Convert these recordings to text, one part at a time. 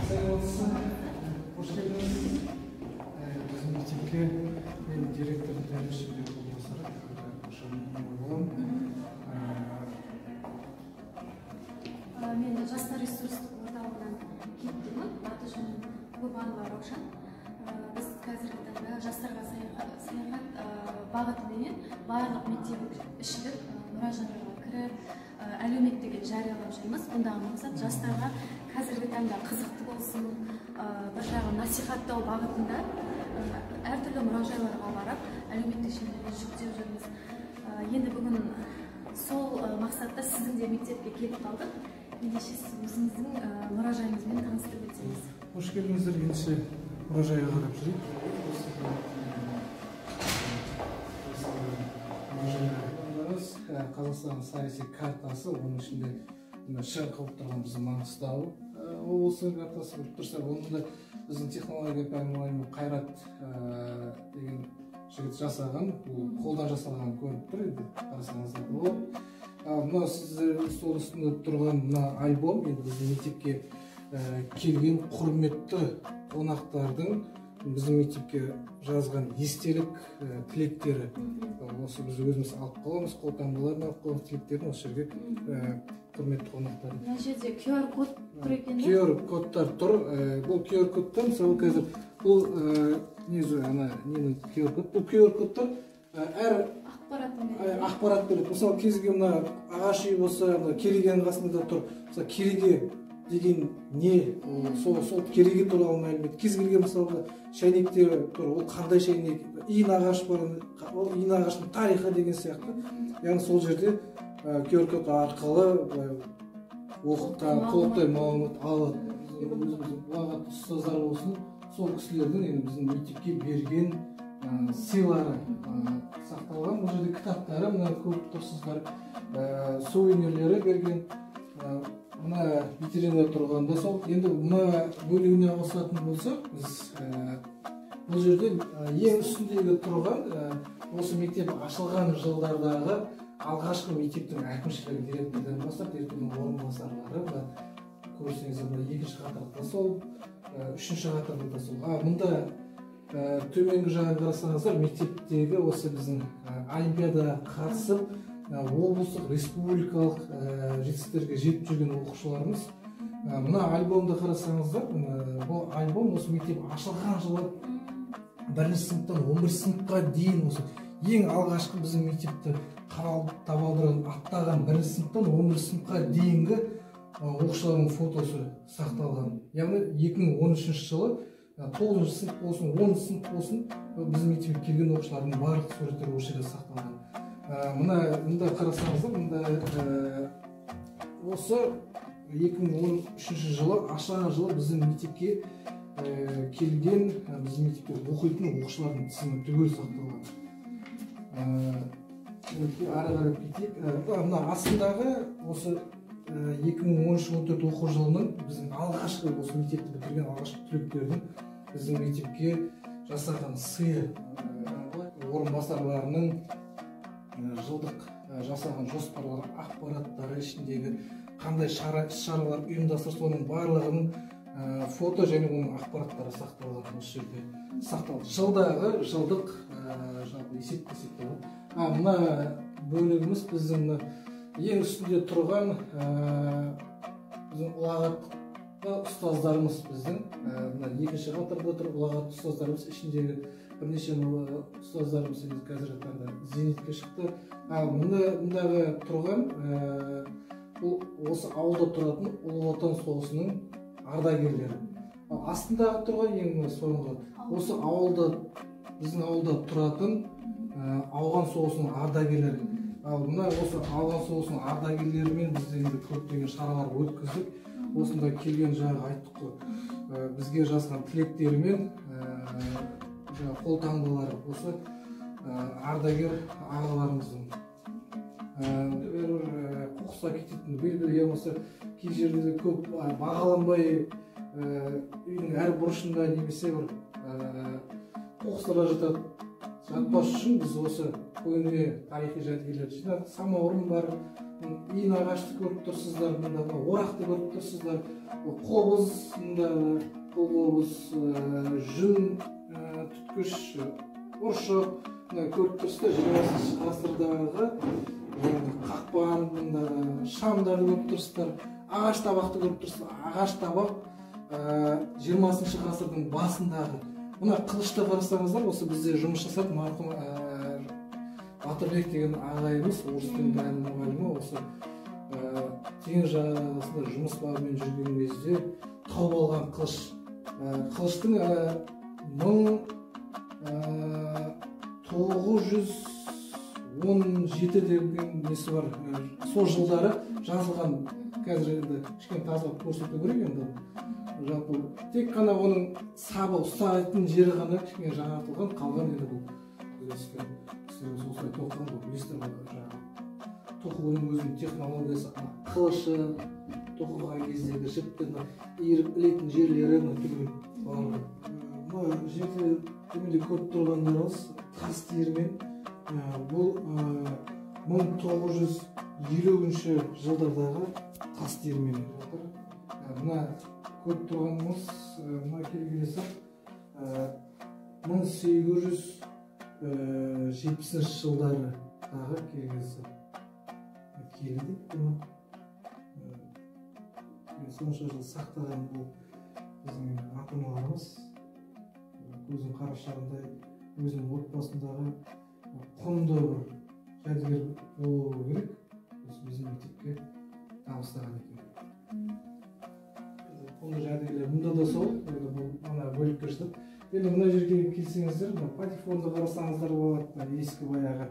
Hoş geldiniz. Bizim mekteple ben direktörün tәрбиешілер орынбасары Мен жастар ресурстық орталығынан келдім. Аты жөнім Гүлбанова Раушан. Біз қазіргі таңда жастарға саяхат бағытыменен барлық мектеп ішілік мұражайларға кіріп, әлеуметтік жариялап жүрміз. Бұндағы мақсат жастарға қазіргі таңда қызықты болсын, бір жағы насихаттау бағытында әртүрлі мұражайларға барып, әлеуметтік желілерге жүктеп жүрміз. Енді бүгін сол мақсатта сіздің де мектепке келіп қалдық. Ендеше сіз өзіңіздің мұражайыңызбен таныстырып өтсеңіз. Hoş geldinіздер. Ендеше мұражайға қарап жүрейік. Қазақстан саяси картасы, оның ішінде шығып қалып тұрған біздің Маңғыстау облысының картасы көріп тұрсақ, онда біздің технология пәні мұғалімі Қайрат деген жігіт жасаған, қолдан жасалған көрініп тұр, енді қарасаңыздар болады. Мына сіздер сол үстінде тұрған мына альбом, енді біздің мектепке келген құрметті қонақтардың біздің мектепке жазған естелік тілектері. Осы біз өзіміз алып қаламыз, қолтаңбаларын алып қаламыз, тілектерін осы жерге құрметті қонақтар. Мына жерде QR код тұр екен. QR кодтар тұр. Бұл QR кодтар, мысалы қазір бұл несі ана ненің QR код. Бұл QR кодтар әр ақпарат береді. Мысалы кез келген мына ағаш үй болса, керегенің қасында тұр. Мысалы кереге деген не, сол кереге туралы мәлімет. Кез келген мысалы шайнектер тұр, ол қандай шайнек, иін ағаш бар, ол иін ағаштың тарихы деген сияқты. Яғни сол жерде QR код арқылы оқытқан толықтай мағлұмат алады. Уағат ұстаздар болсын, сол кісілердің біздің мектепке берген сыйлары сақталған. Бұл жерде кітаптары, мына көріп тұрсыздар, сувенирлері берген. Мына ветеринар тұрғанда сол. Енді мына бөлігіне қосатын болсақ, біз бұл жерде ең үстіндегі тұрған осы мектеп ашылған жылдардағы алғашқы мектептің әкімшілік директордан бастап, директордың орынбасарлары, көрсеңіздер, екінші қатарда сол, үшінші қатарда сол. Мұнда төменгі жағын қарасаңыздар, мектептегі осы біздің олимпиадаға қатысып, облыстық, республикалық жетістіктерге жетіп жүрген оқушыларымыз. Мына альбомды қарасаңыздар, бұл альбом осы мектеп ашылған жылы 1-ші сыныптан 11-ші сыныпқа дейін осы ең алғашқы біздің мектепті табалдырығын аттаған 1-ші сыныптан 11-ші сыныпқа дейінгі оқушылардың фотосы сақталған. Яғни 2013 жылы 9-ші сынып болсын, 10-ші сынып болсын, біздің мектепке келген оқушылардың барлық суреттері осы жерде сақталған. Мұнда қарасаңыздар, осы 2013 жылы, ашылған жылы біздің мектепке келген, біздің мектепте оқитын оқушылардың тізімі түгел сақталған. Ары қарап кетейік. Мына астындағы осы 2013-14 оқу жылының біздің алғашқы осы мектепті бітірген алғашқы түлектердің біздің мектепке жасаған сыйы, орынбасарларының жылдық жасаған жоспарлары, ақпараттары ішіндегі қандай шаралар ұйымдастырылса, соның барлығының фото және оның ақпараттары сақталған осы жерде сақталды. Жылдағы жылдық есептесек. Мына бөлігіміз біздің ең үстінде тұрған біздің ұлағатты ұстаздарымыз, біздің екінші қатарда тұрып ұлағатты ұстаздарымыз, ішіндегі бірнеше ұстаздарымыз қазіргі таңда зейнетке шықты. Мұндағы тұрған осы ауылда тұратын Ұлы Отан соғысының ардагерлері. Астындағы тұрған ең соңғы осы ауылда, біздің ауылда тұратын ауған соғысының ардагерлері. Мына осы ауған соғысының ардагерлерімен біз енді көптеген шаралар өткіздік. Осында келген жаңа айттық қой, бізге жазған тілектерімен қолтаңбалары осы ардагер ағаларымыздың қоқысқа кететін белгілі, я болмаса кей жерлерде көп бағаланбай үйдің әр бұрышында немесе бір қоқыстар жатады. жатпас үшін біз осы көне тарихи жәдігерлерді жинадық. Самаурын бар, иін ағашты көріп тұрсыздар, мында орақты көріп тұрсыздар, қобыз, қобыз, жүн, түткіш, ұршық көріп тұрсыздар. 20 ғасырдағы қақпан, шамдарды көріп тұрсыздар, ағаш табақты көріп тұрсыздар. Ағаш табақ 20 ғасырдың басындағы. Мына қылышты қарасаңыздар, осы бізде жұмыс жасап, марқұм Батырбек деген ағайымыз, орыс тілі пәнінің мұғалімі, осы теңіз жағасында жұмыс бабымен жүрген кезде тауып алған қылыш. Қылыштың 1917 деген несі бар. Сол жылдары жазылған. Қазір енді кішкене тазалап көрсету керек енді. Жалпы тек қана оның сабы ұстайтын жері ғана кішкене жаңартылған, қалған енді бұл осылай тоқыған бұл білесіздер ғой. Тоқығының өзінің технологиясы, қылышы, тоқыған кездегі жіптен иіріп ілетін жерлері түгел. Мына жерде төменде көріп тұрғандарыңыз тас диірмен. Бұл 1950 жылдардағы тас диірмен. Мына көріп тұрғанымыз, мына келгенесі 1870 жылдардағы келгенесі келді. Сонша жыл сақтаған бұл біздің ата-аналарымыз көздің қарашығындай өзінің отбасындағы құнды бір жәдігер болу керек. Біздің мектепке табыстаған екен. Құнды жәдігерлер мұнда да сол, мына бөліп көрсетіп. Енді мына жерге келсеңіздер, патефонды қарасаңыздар болады, ескі баяғы.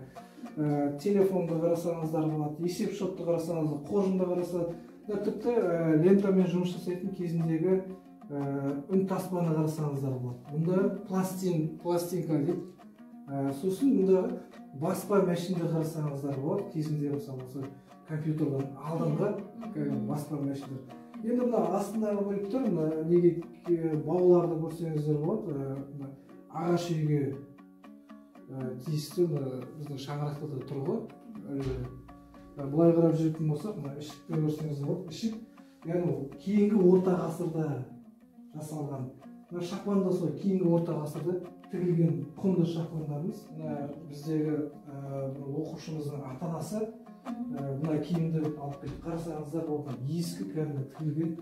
Телефонды қарасаңыздар болады, есеп шотты қарасаңыздар, қоржынды қарасаңыздар. Тіпті лентамен жұмыс жасайтын кезіндегі үн таспаны қарасаңыздар болады. Мұнда пластинка дейді. Сосын мұнда баспа мәшинді қарасаңыздар болады. Кезінде мысалы компьютердің алдыңғы баспа мәшинді. Енді мына астындағы бөліп тұр, неге бауларды көрсеңіздер болады. Ағаш үйге тиісті біздің шаңырақта да тұр ғой. Бұлай қарап жүретін болсақ, ішікті көрсеңіздер болады. Ішік, яғни кейінгі орта ғасырда жасалған. Шапан да сол кейінгі орта ғасырда тігілген құнды шапандарымыз. Біздегі оқушымыздың ата-анасы мына киімді алып келіп қарасаңыздар, ескі кәдімгі тігілген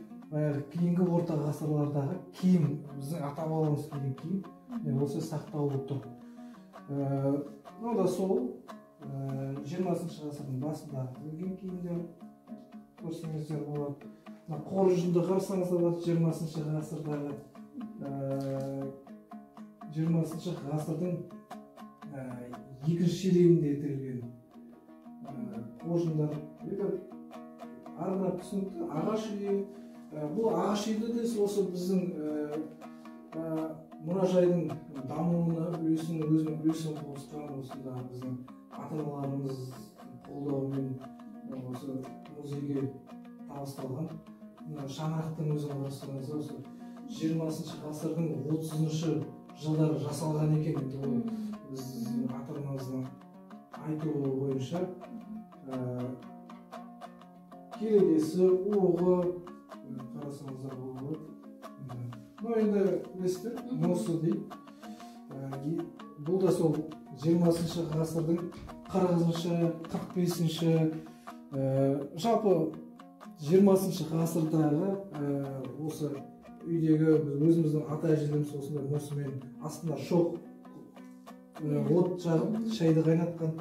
кейінгі орта ғасырлардағы киім, біздің ата-бабамыз киген киім осы сақталып тұр. Ол да сол 20 ғасырдың басында тігілген киімдер көрсеңіздер болады. Қоржынды қарасаңыздар болады 20 ғасырдағы 20 ғасырдың екінші ширегінде тігілген қоржындар. Арнап түсінікті ағаш үйі. Бұл ағаш үйді де осы біздің мұражайдың дамуына өзінің үлесін қосқан осында біздің ата-аналарымыз қолдауымен осы музейге табысталған. Шаңырақтың өзін қарасаңыз осы 20 ғасырдың 30 жылдары жасалған екен. Біздің ата-анамыздың айтуы бойынша керегесі, оғы қарасаңыздар болады. Енді білесіздер, носы дейді. Бұл да сол 20 ғасырдың 40-45-ші жалпы 20 ғасырдағы осы үйдегі өзіміздің ата-әжелеріміз осындай носымен астында шоқ от жағып шайды қайнатқан.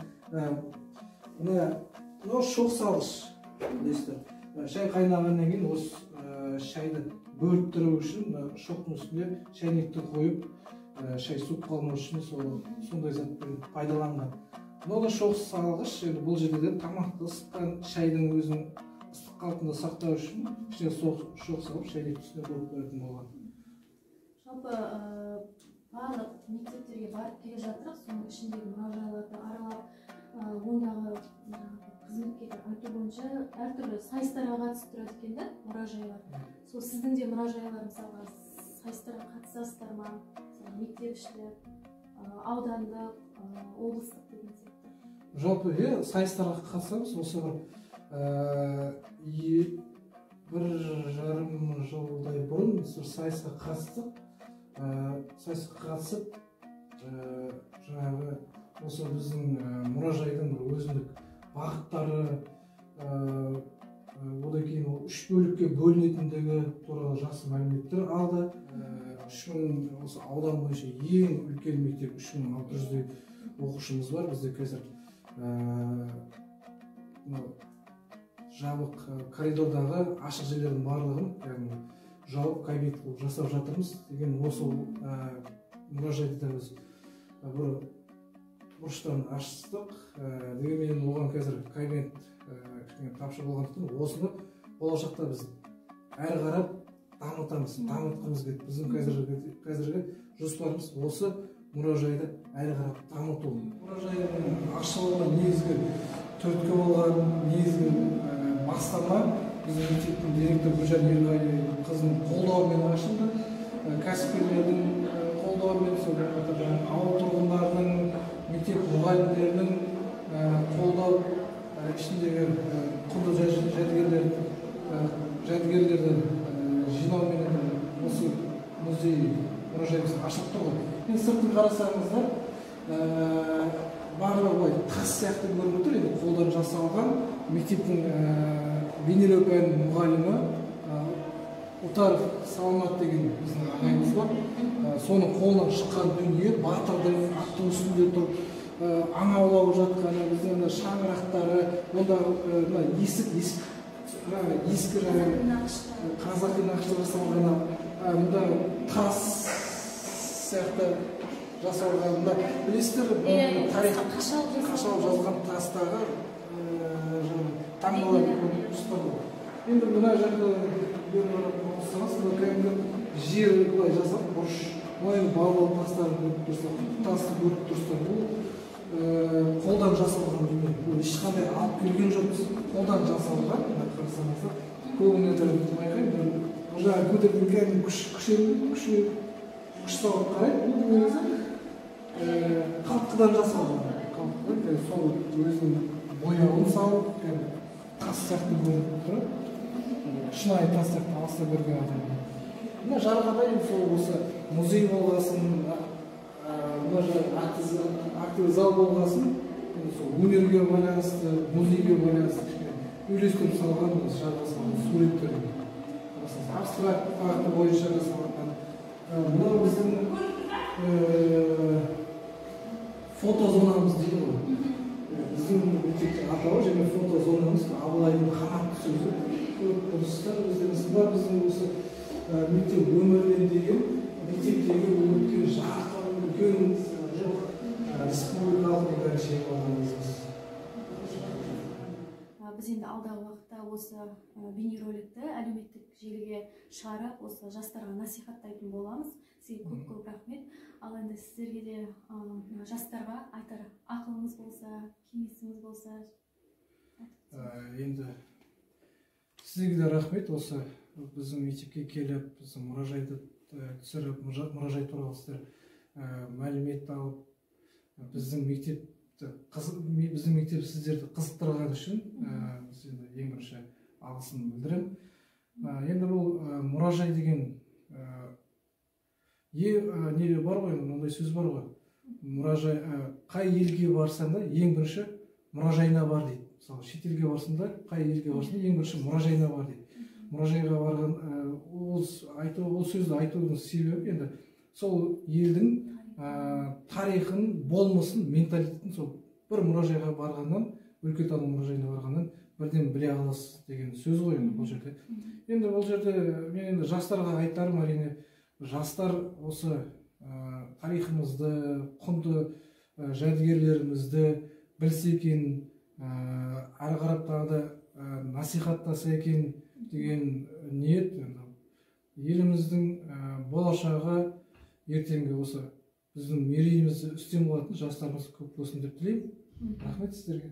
Мына шоқ салғыш, білесіздер. Шай қайнағаннан кейін осы шайды бөліп тұру үшін шоқтың үстіне шайнекті қойып шай суып қалмау үшін сондай затпен пайдаланған. Мынау да шоқ салғыш. Бұл жерде тамақты ысытқан шайдың өзінің ыстық қалпында сақтау үшін кішкене шоқ салып шайнектің үстіне қойып қоятын болған. Жалпы барлық мектептерге барып келе жатырмыз, соның ішіндегі мұражайларды аралап, ондағы қызметкерлер айту бойынша әртүрлі сайыстарға қатысып тұрады екен да, мұражайлар. Сол сіздің де мұражайлар мысалға сайыстарға қатысасыздар ма? Мектеп ішінде аудандық, облыстық деген сияқты. Жалпы сайыстарға қатысамыз. Осы бір 1,5 жылдай бұрын сайысқа қатыстық. Сайысқа қатысып, жаңағы осы біздің мұражайдың өзіндік бағыттары, одан кейін 3 бөлікке бөлінетіндігі туралы жақсы мәліметтер алды. 3000 осы аудан бойынша ең үлкен мектеп 3600-дей оқушымыз бар. Бізде қазір жабық коридордағы ашық жерлердің барлығын жауып кабинет қылып жасап жатырмыз. Деген осы мұражайды да біз бір бұрыштан аштық. Дегенмен оған қазір кабинет тапшы болғандықтан осыны болашақта біз әрі қарап дамытқымыз келеді. Біздің қазіргі жоспарымыз осы мұражайды әрі қарап дамыту. Мұражайдың ашылуына негізгі түрткі болған негізгі бастама біздің мектептің директоры Гүлжан Ерғалиқызының қолдауымен ашылды. Кәсіпкерлердің қолдауымен, ауыл тұрғындарының, мектеп мұғалімдерінің қолдау ішіндегі құнды жәдігерлерді жинаумен осы музей мұражайымыз ашылып тұр ғой. Енді сыртын қарасаңыздар, барлығы тас сияқты көрініп тұр. Енді қолдан жасалған мектептің бейнелеу пәнінің мұғалімі Отаров Саламат деген біздің ағайымыз бар. Соның қолынан шыққан дүние, батырдың аттың үстінде тұрып аң аулап жатқаны, біздің шаңырақтары, ондағы ескі қазақи нақышта жасалған мұнда тас сияқты жасалған, білесіздер, тарих қашалып жазған тастағы таңбалар ұстады. Енді мына жақта жер былай жасап, бұрыш, былай балбал тасты көріп тұрсыздар. Бұл қолдан жасалған дүние. Бұл ешқандай алып келген жоқпыз. Қолдан жасалған, қарасаңыздар, көбіне байқаймын. Бұл жаңа көтерген күш салып қарайды. Қалқыдан жасалған. Сол өзінің бояуын салып, тас сияқты көрініп тұр. Шынайы тас сияқты алыста көрген адам. Мына жарғадай осы музей болғасын, актовый зал болғасын, өнерге байланысты, музейге байланысты үйлестіріп салған жарғасынан суреттер. Абстракт бағыты бойынша жасалған. Мынау біздің фотозонамыз дейді ғой. Біздің атауы және фотозонамыз Абылайдың қанатты сөзі. Көп дұрыстар өздеріңіз бар. Біздің осы мектеп өмірінен деген мектептегі өткен жарқын, үлкен республикалық дәрежеге алғанымыз. Біз енді алдағы уақытта осы бейнероликті әлеуметтік желіге шығарып, осы жастарға насихаттайтын боламыз. Сізге көп рахмет. Ал енді сіздерге де жастарға айтар ақылыңыз болса, кеңесіңіз болса. Енді сізге де рахмет. Осы біздің мектепке келіп, біздің мұражайды түсіріп, мұражай туралы сіздер мәлімет алып, біздің мектеп сіздерді қызықтырған үшін ең бірінші алғысын білдіремін. Енді бұл мұражай деген не бар ғой, мынандай сөз бар ғой. Мұражай қай елге барсаң да ең бірінші мұражайына бар дейді. Мысалы, шетелге барсаңда, қай елге барсаң ең бірінші мұражайына бар дейді. Мұражайға барған ол сөзді айтудың себебі енді сол елдің тарихын, болмысын, менталитетін сол бір мұражайға барғаннан, өлкетану мұражайына барғаннан бірден біле аласыз деген сөз ғой енді бұл жерде. Енді бұл жерде мен енді жастарға айтарым, әрине жастар осы тарихымызды, құнды жәдігерлерімізді білсе екен, ары қарап тағы да насихаттаса екен деген ниет. Еліміздің болашағы ертеңгі осы біздің мерейімізді үстем болатын жастарымыз көп болсын деп тілеймін. Рахмет сіздерге.